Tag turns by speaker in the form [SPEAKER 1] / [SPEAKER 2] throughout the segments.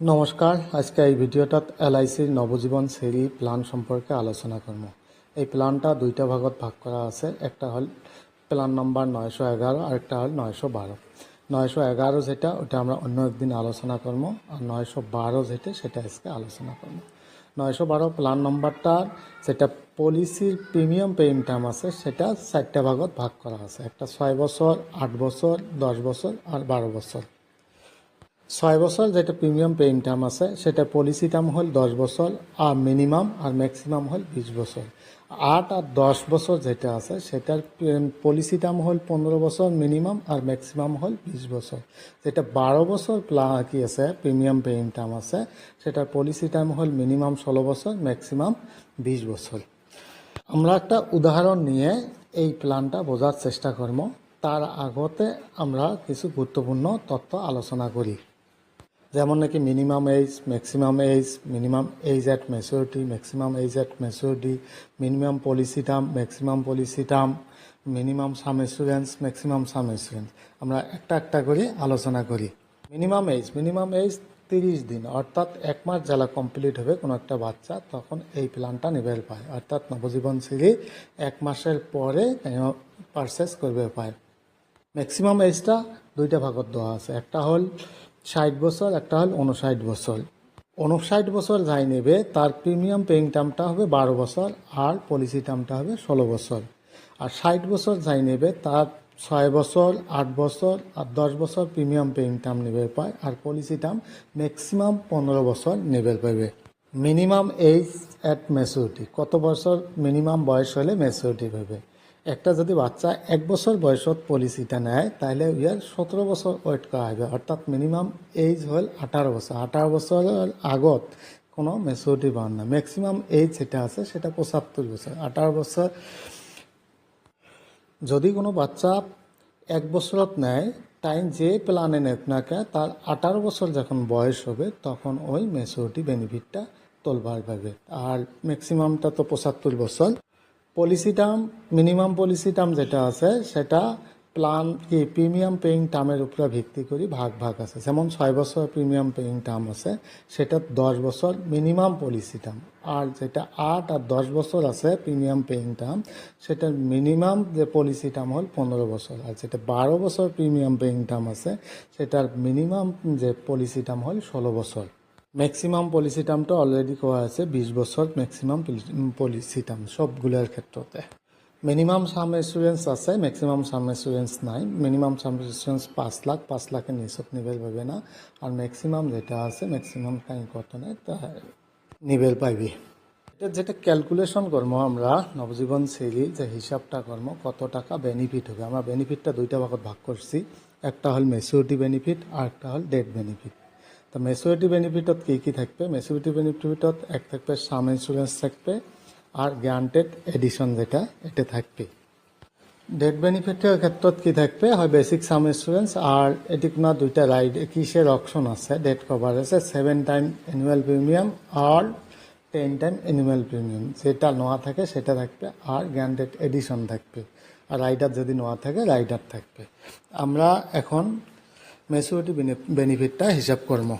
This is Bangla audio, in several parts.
[SPEAKER 1] নমস্কার, আজকে এই ভিডিওটাত এলআইসির নবজীবন সেরি প্ল্যান সম্পর্কে আলোচনা করব। এই প্ল্যানটা দুইটা ভাগত ভাগ করা আছে। একটা হল প্ল্যান নাম্বার 911 আর একটা হল 912। 911 যেটা ওটা আমরা অন্য একদিন আলোচনা করব, আর 912 যেটা সেটা আজকে আলোচনা করব। 912 প্ল্যান নাম্বারটা যেটা পলিসির প্রিমিয়াম পেইং টার্ম আছে সেটা 4টা ভাগত ভাগ করা আছে। একটা 6 বছর, 8 বছর, 10 বছর আর 12 বছর। 6 বছর যেটা প্রিমিয়াম পেইং টার্ম আছে সেটা পলিসি টার্ম হল 10 বছর আর মিনিমাম আর ম্যাক্সিমাম হল 20 বছর। 8 আর 10 বছর যেটা আছে সেটার পলিসি টার্ম হল 15 বছর মিনিমাম আর ম্যাক্সিমাম হল 20 বছর। যেটা 12 বছর কি আছে প্রিমিয়াম পেইং টার্ম আছে সেটার পলিসি টার্ম হল মিনিমাম 16 বছর ম্যাক্সিমাম 20 বছর। আমরা একটা উদাহরণ নিয়ে এই প্ল্যানটা বোঝার চেষ্টা করব। তার আগতে আমরা কিছু গুরুত্বপূর্ণ তথ্য আলোচনা করি, যেমন নাকি minimum age, maximum age, minimum age at maturity, maximum age at maturity, minimum policy term, maximum policy term, minimum sum assurance, maximum sum assurance. আমরা একটা একটা করে আলোচনা করি। মিনিমাম এজ 30 দিন, অর্থাৎ 1 মাস যারা কমপ্লিট হবে কোনো একটা বাচ্চা তখন এই প্ল্যানটা নিবেল পায়, অর্থাৎ নবজীবন সিঁড়ি 1 মাসের পরে পারচেস করবে পায়। ম্যাক্সিমাম এজটা দুইটা ভাগত দেওয়া আছে, একটা হল 60 বছর, একটা হল 59 বছর। 59 বছর যাই নেবে তার প্রিমিয়াম পেইং টার্মটা হবে 12 বছর আর পলিসি টার্মটা হবে 16 বছর। আর 60 বছর যাই নেবে তার 6 বছর, 8 বছর আর 10 বছর প্রিমিয়াম পেইং টার্ম নেবে পায়, আর পলিসি টার্ম ম্যাক্সিমাম 15 বছর নেবে পাবে। মিনিমাম এজ অ্যাট ম্যাচুরিটি, কত বছর মিনিমাম বয়স হলে ম্যাচুরিটি পাবে। একটা যদি বাচ্চা 1 বছর বয়সত পলিসিটা নেয় তাহলে ইয়ার 17 বছর ওয়েট করা হবে, অর্থাৎ মিনিমাম এজ হল 18 বছর। 18 বছরের আগত কোনো ম্যাচুরিটি পান না। ম্যাক্সিমাম এজ যেটা আছে সেটা 75 বছর। 18 বছর যদি কোনো বাচ্চা 1 বছরত নেয়, টাইম যে প্ল্যানে নেক না কে তার 18 বছর যখন বয়স হবে তখন ওই ম্যাচুরিটি বেনিফিটটা তোলবার পাবে। আর ম্যাক্সিমামটা তো 75 বছর। Policy term, minimum policy term যেটা আছে সেটা প্ল্যান কি প্রিমিয়াম পেইং টার্মের উপরে ভিত্তি করে ভাগ আছে। যেমন 6 বছর প্রিমিয়াম পেইং টার্ম আছে সেটা 10 বছর মিনিমাম পলিসি টার্ম, আর যেটা 8 আর 10 বছর আছে প্রিমিয়াম পেইং টার্ম সেটার মিনিমাম যে পলিসি টার্ম হল 15 বছর। আর যেটা 12 বছর প্রিমিয়াম পেইং টার্ম আছে সেটার মিনিমাম যে পলিসি টার্ম হল 16 বছর। ম্যাক্সিমাম পলিসি টার্মটা অলরেডি কোয়া আছে 20 বছর ম্যাক্সিমাম পলিসি টার্ম সবগুলোর ক্ষেত্রতে। মিনিমাম সাম এসুরেন্স আছে, ম্যাক্সিমাম সাম এসুরেন্স নাই। মিনিমাম সাম এসুরেন্স 5 লাখ, 5 লাখের নিচত নিবেল পাবে না। আর ম্যাক্সিমাম যেটা আছে ম্যাক্সিমাম টাইম কত নেই তা নিবেল পাইবি। এটা যেটা ক্যালকুলেশন করবো আমরা নবজীবন সেরি যে হিসাবটা করবো কত টাকা বেনিফিট হবে। আমরা বেনিফিটটা দুইটা ভাগত ভাগ করছি, একটা হল ম্যাচুরিটি বেনিফিট আর একটা হল ডেট বেনিফিট। তো ম্যাচুরিটি বেনিফিটত কী থাকবে? ম্যাচুরিটি বেনিফিটত এক থাকবে সাম ইন্স্যুরেন্স থাকবে আর গ্যারান্টেড এডিশন যেটা এটা থাকবে। ডেট বেনিফিটের ক্ষেত্ৰত কি থাকবে? হয় বেসিক সাম ইন্স্যুরেন্স আর এটি কোনো দুইটা রাইড কিসের অপশন আছে। ডেট কভার আছে 7 টাইম অ্যানুয়াল প্রিমিয়াম আর 10 টাইম অ্যানুয়াল প্রিমিয়াম, যেটা নোয়া থাকে সেটা থাকবে, আর গ্যারান্টেড এডিশন থাকবে। আর রাইডার যদি নোয়া থাকে রাইডার থাকবে। আমরা এখন ম্যাচুরিটি বেনিফিটটা হিসাব করবো।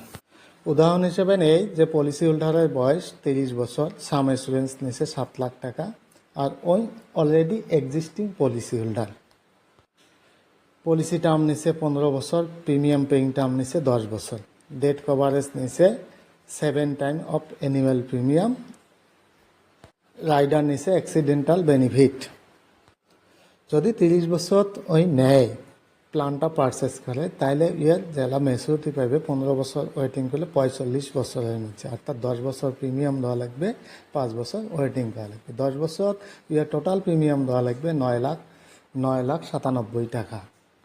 [SPEAKER 1] উদাহরণ হিসেবে নেই যে পলিসি হোল্ডারের বয়স 30 বছর, সাম ইন্স্যুরেন্স নিছে 7 লাখ টাকা, আর ওই already existing policy holder. Policy term নিছে 15 বছর, প্রিমিয়াম পেইং টার্ম নিছে 10 বছর, ডেট কভারেজ নিছে 7 time of annual premium, rider নিছে অ্যাক্সিডেন্টাল বেনিফিট। যদি 30 বছর ওই নেয় প্ল্যানটা পারচেস করে তাইলে ইয়ার জেলা ম্যাচুরিটি পাইবে 15 বছর ওয়েটিং করলে 45 বছরের নিচে, অর্থাৎ 10 বছর প্রিমিয়াম দেওয়া লাগবে, 5 বছর ওয়েটিং দেওয়া লাগবে। 10 বছর ইয়ার টোটাল প্রিমিয়াম দেওয়া লাগবে 9,97,000 টাকা।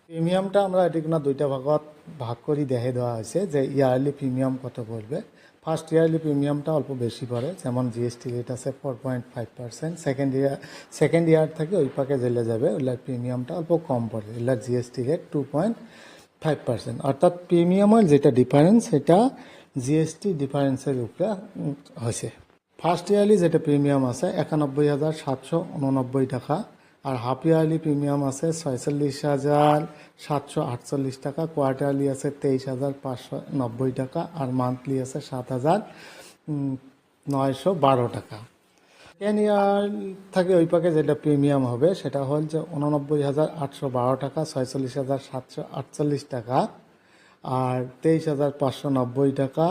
[SPEAKER 1] প্রিমিয়ামটা আমরা এটি কোনো দুইটা ভাগত ভাগ করে দেখে দেওয়া হয়েছে যে ইয়ারলি প্রিমিয়াম কত পড়বে। ফার্স্ট ইয়ারলি প্রিমিয়ামটা অল্প বেশি পড়ে, যেমন জিএসটি রেট আছে 4.5%। সেকেন্ড ইয়ার থেকে ওই পাকে জেলে যাবে ওইলার প্রিমিয়ামটা অল্প কম পড়ে, ওইলার জিএসটি রেট 2.5%। অর্থাৎ প্রিমিয়ামের যেটা ডিফারেন্স সেটা জিএসটি ডিফারেন্সের উপরে হয়েছে। ফার্স্ট ইয়ারলি যেটা প্রিমিয়াম আছে 91,789 টাকা, আর হাফ ইয়ারলি প্রিমিয়াম আছে 46,748 টাকা, কোয়ার্টারলি আছে 23,590 টাকা, আর মান্থলি আছে 7,912 টাকা। সেকেন্ড ইয়ার থেকে ওই পাকে যেটা প্রিমিয়াম হবে সেটা হল যে 89,812 টাকা, 46,748 টাকা, আর 23,590 টাকা,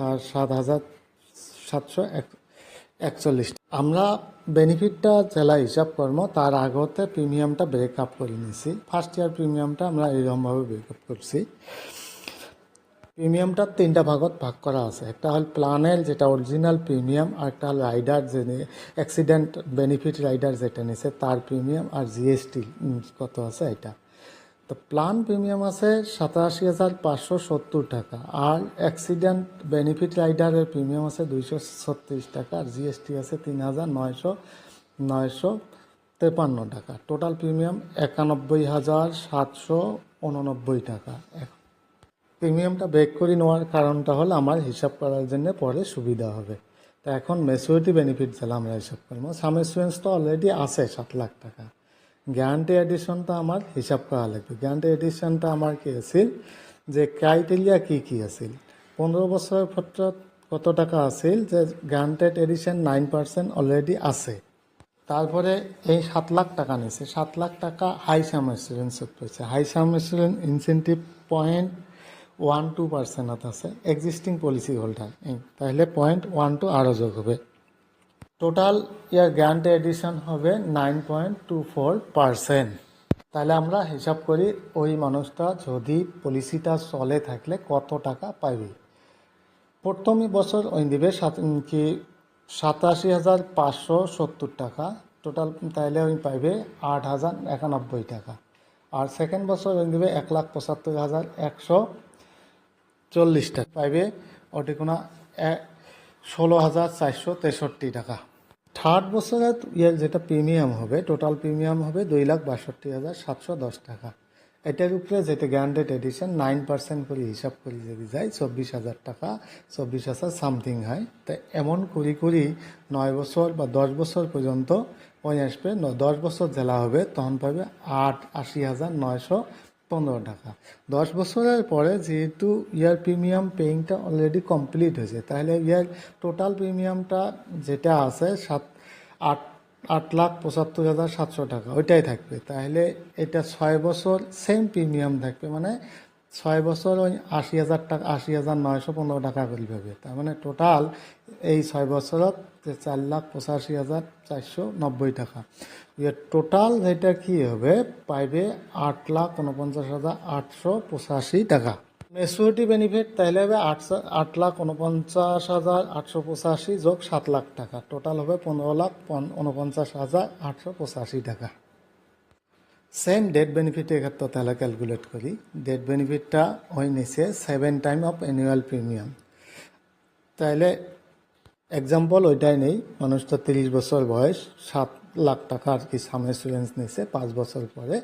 [SPEAKER 1] আর 7,741। আমরা বেনিফিটটা জেলা হিসাব করবো তার আগতে প্রিমিয়ামটা ব্রেকআপ করে নিছি। ফার্স্ট ইয়ার প্রিমিয়ামটা আমরা এইরকমভাবে ব্রেকআপ করছি। প্রিমিয়ামটা তিনটা ভাগত ভাগ করা আছে। একটা হল প্ল্যানের যেটা অরিজিনাল প্রিমিয়াম, আর একটা হল রাইডার যে অ্যাক্সিডেন্ট বেনিফিট রাইডার যেটা নিছে তার প্রিমিয়াম, আর জিএসটি কত আছে এটা। তো প্ল্যান প্রিমিয়াম আছে 87,570 টাকা, আর অ্যাক্সিডেন্ট বেনিফিট রাইডারের প্রিমিয়াম আছে 236 টাকা, আর জিএসটি আছে 3,953 টাকা। টোটাল প্রিমিয়াম 91,789 টাকা। প্রিমিয়ামটা ব্রেক করে নেওয়ার কারণটা হলো আমার হিসাব করার জন্য পরে সুবিধা হবে। তা এখন ম্যাচুরিটি বেনিফিট যেটা আমরা হিসাব করবো, সাম ইন্স্যুরেন্স তো অলরেডি আছে 7 লাখ টাকা। গ্যারান্টি এডিশনটা আমার হিসাব করা লাগবে। গ্যারান্টি এডিশনটা আমার কি আছিল, যে ক্রাইটেরিয়া কি আছিল, 15 বছরের ক্ষেত্রে কত টাকা আছিল, যে গ্যারান্টেড এডিশন 9% অলরেডি আছে। তারপরে এই 7 লাখ টাকা নিছে, 7 লাখ টাকা হাই সাম ইন্স্যুরেন্সত পড়ছে। হাই সাম ইন্স্যুরেন্স ইনসেন্টিভ 0.12% আছে এক্সিস্টিং পলিসি হোল্ডার, তাহলে 0.12 আরও যোগ হবে। টোটাল ইয়ার গ্যারান্টি এডিশন হবে 9.24%। তাহলে আমরা হিসাব করি ওই মানুষটা যদি পলিসিটা চলে থাকলে কত টাকা পাইবে। প্রথম বছর ওই দিবে 87,570 টাকা টোটাল, তাইলে ওই পাইবে 8,091 টাকা। আর সেকেন্ড বছর ওই দিবে 1,75,140 টাকা পাইবে, ওটি কোনো 16,463 টাকা। থার্ড বছরে ইয়ার যেটা প্রিমিয়াম হবে, টোটাল প্রিমিয়াম হবে 2,62,710 টাকা। এটার উপরে যেটা গ্যারান্টেড এডিশন 9% করে হিসাব করে যদি যায় 24,000 টাকা, 24,000 সামথিং হয়। তাই এমন করি 9 বছর বা 10 বছর পর্যন্ত ওই আসবে। 10 বছর জেলা হবে তখন পাবে 80,915 টাকা। 10 বছরের পরে যেহেতু ইয়ার প্রিমিয়াম পেইংটা অলরেডি কমপ্লিট হয়েছে, তাহলে ইয়ার টোটাল প্রিমিয়ামটা যেটা আছে 8,75,700 টাকা ওইটাই থাকবে। তাহলে এটা 6 বছর সেম প্রিমিয়াম থাকবে, মানে 6 বছর ওই 80,000 টাকা, 80,915 টাকা করে পাবে। তার মানে টোটাল এই 6 বছরত 4,85,490 টাকা। এর টোটাল যেটা কি হবে পাইবে 8,49,885 টাকা। ম্যাচুরিটি বেনিফিট তাহলে হবে 8,49,885 যোগ 7 লাখ টাকা, টোটাল হবে 15,49,885 টাকা। সেম ডেট বেনিফিটের ক্ষেত্রে তাহলে ক্যালকুলেট করি। ডেট বেনিফিটটা ওই নিচে 7 টাইম অফ অ্যানুয়াল প্রিমিয়াম। তাহলে এক্সাম্পল ওইটাই নেই, মানুষটা 30 বছর বয়স, 7 লাখ টাকা আর কি সাম ইন্স্যুরেন্স নিছে, 5 বছর পরে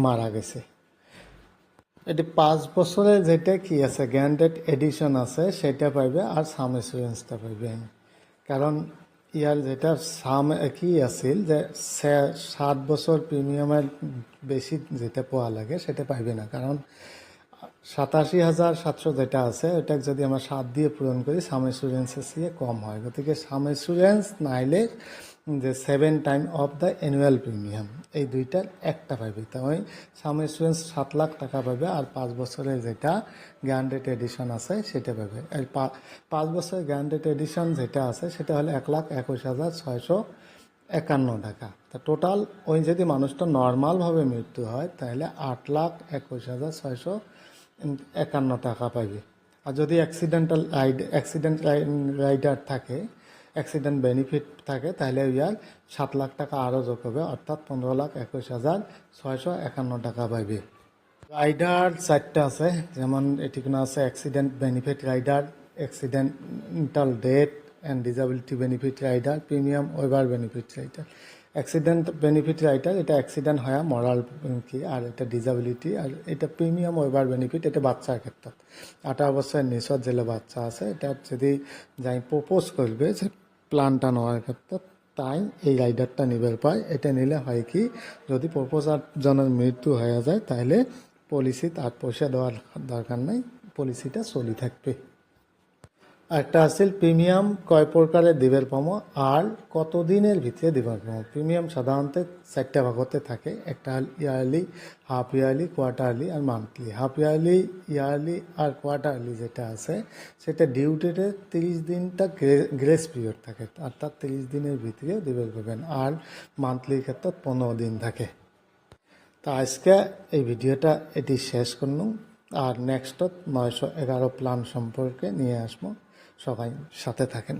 [SPEAKER 1] মারা গেছে। এটি 5 বছরে যেটা কি আছে গ্যারান্টেড এডিশন আছে সেটা পাইবে, আর সাম ইন্স্যুরেন্সটা পাইবে। কারণ ইয়ার যেটা সাম কি আছিল যে 7 বছর প্রিমিয়ামের বেশি যেটা পাওয়া লাগে সেটা পাইবে না, কারণ 87,700 যেটা আছে ওটা যদি আমরা 7 দিয়ে পূরণ করি সাম ইন্স্যুরেন্সের চেয়ে কম হয়। গতিকে সাম ইন্স্যুরেন্স নাইলে যে 7 time of the annual premium, এই দুইটার একটা পাইবে। তাই সাম ইন্স্যুরেন্স 7 লাখ টাকা পাবে, আর 5 বছরের যেটা গ্যারান্টেড এডিশন আছে সেটা পাবে। এই 5 বছরের গ্যারান্টেড এডিশন যেটা আছে সেটা হলো 1,21,651 টাকা। তা টোটাল ওই যদি মানুষটা নর্মালভাবে মৃত্যু হয় তাহলে 8,21,651 টাকা পাইবে। আর যদি অ্যাক্সিডেন্ট রাইডার থাকে, অ্যাক্সিডেন্ট বেনিফিট থাকে, তাহলে ইয়ার 7 লাখ টাকা আরও যোগ হবে, অর্থাৎ 15,21,651 টাকা পাইবে। রাইডার 4টা আছে, যেমন এটি কোনো আছে accident benefit rider, accidental death and disability benefit rider, premium waiver benefit rider. Accident benefit rider এটা অ্যাক্সিডেন্ট হয় মরাল কি, আর এটা ডিসেবিলিটি। আর এটা প্রিমিয়াম ওয়েভার বেনিফিট, এটা বাচ্চার ক্ষেত্রে 18 বছরের নিচত যেলে বাচ্চা আছে, এটা যদি যাই প্রপোজ করবে যে প্ল্যানটা নেওয়ার ক্ষেত্রে, তাই এই রাইডারটা নিবার পায়। এটা নিলে হয় কি, যদি প্রপোজার জনের মৃত্যু হয়ে যায় তাহলে পলিসি আর পয়সা দেওয়ার দরকার নাই, পলিসিটা চলি থাকবে। একটা আছিল প্রিমিয়াম কয় প্রকারে দিবের পামো আর কতদিনের ভিতরে দিবার পামো। প্রিমিয়াম সাধারণত 4টা ভাগতে থাকে, একটা হল ইয়ারলি, হাফ ইয়ারলি, কোয়ার্টারলি আর মান্থলি। হাফ ইয়ারলি, ইয়ারলি আর কোয়ার্টারলি যেটা আছে সেটা ডিউ ডেটে 30 দিনটা গ্রেস পিরিয়ড থাকে, অর্থাৎ 30 দিনের ভিতরে দিবের পাবেন। আর মান্থলির ক্ষেত্রে 15 দিন থাকে। তা আজকে এই ভিডিওটা এটি শেষ করলাম, আর নেক্সটত 911 প্ল্যান সম্পর্কে নিয়ে আসবো। সবাই সাথে থাকেন।